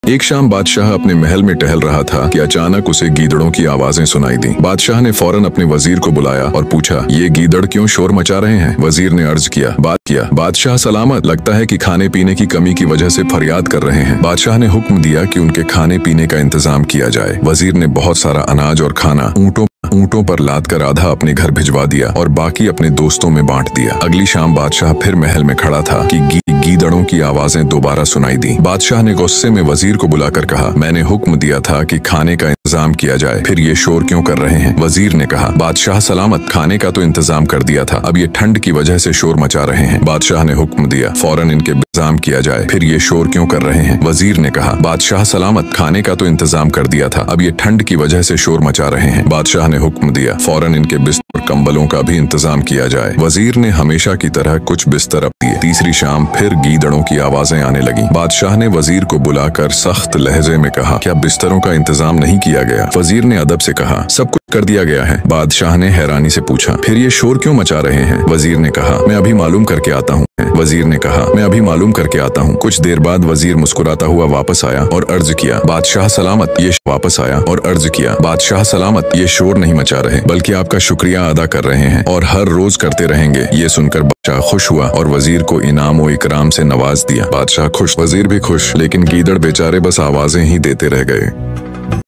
एक शाम बादशाह अपने महल में टहल रहा था कि अचानक उसे गीदड़ों की आवाजें सुनाई दी। बादशाह ने फौरन अपने वजीर को बुलाया और पूछा, ये गीदड़ क्यों शोर मचा रहे हैं? वजीर ने अर्ज किया, बात किया, बादशाह सलामत, लगता है कि खाने पीने की कमी की वजह से फरियाद कर रहे हैं। बादशाह ने हुक्म दिया कि उनके खाने पीने का इंतजाम किया जाए। वजीर ने बहुत सारा अनाज और खाना ऊंटों पर लाद कर आधा अपने घर भिजवा दिया और बाकी अपने दोस्तों में बांट दिया। अगली शाम बादशाह फिर महल में खड़ा था कि गीदड़ों की आवाजें दोबारा सुनाई दी। बादशाह ने गुस्से में वजीर को बुलाकर कहा, मैंने हुक्म दिया था कि खाने का इंतजाम किया जाए, फिर ये शोर क्यों कर रहे हैं? वजीर ने कहा, बादशाह सलामत, खाने का तो इंतजाम कर दिया था, अब ये ठंड की वजह से शोर मचा रहे हैं। बादशाह ने हुक्म दिया, फौरन इनके इंतजाम किया जाए, फिर ये शोर क्यों कर रहे हैं? वजीर ने कहा, बादशाह सलामत, खाने का तो इंतजाम कर दिया था, अब ये ठंड की वजह से शोर मचा रहे हैं। बादशाह ने हुक्म दिया, फौरन इनके बिस्तर और कंबलों का भी इंतजाम किया जाए। वजीर ने हमेशा की तरह कुछ बिस्तर दिए। तीसरी शाम फिर गीदड़ों की आवाजें आने लगी। बादशाह ने वजीर को बुलाकर सख्त लहजे में कहा, क्या बिस्तरों का इंतजाम नहीं किया गया? वजीर ने अदब से कहा, सब कुछ कर दिया गया है। बादशाह ने हैरानी से पूछा, फिर ये शोर क्यों मचा रहे हैं? वजीर ने कहा, मैं अभी मालूम करके आता हूँ। वजीर ने कहा, मैं अभी मालूम करके आता हूँ। कुछ देर बाद वजीर मुस्कुराता हुआ वापस आया और अर्ज किया, बादशाह सलामत, ये वापस आया और अर्ज किया, बादशाह सलामत, ये शोर नहीं मचा रहे बल्कि आपका शुक्रिया अदा कर रहे हैं और हर रोज करते रहेंगे। ये सुनकर बादशाह खुश हुआ और वजीर को इनाम व इकराम से नवाज दिया। बादशाह खुश, वजीर भी खुश, लेकिन गीदड़ बेचारे बस आवाजें ही देते रह गए।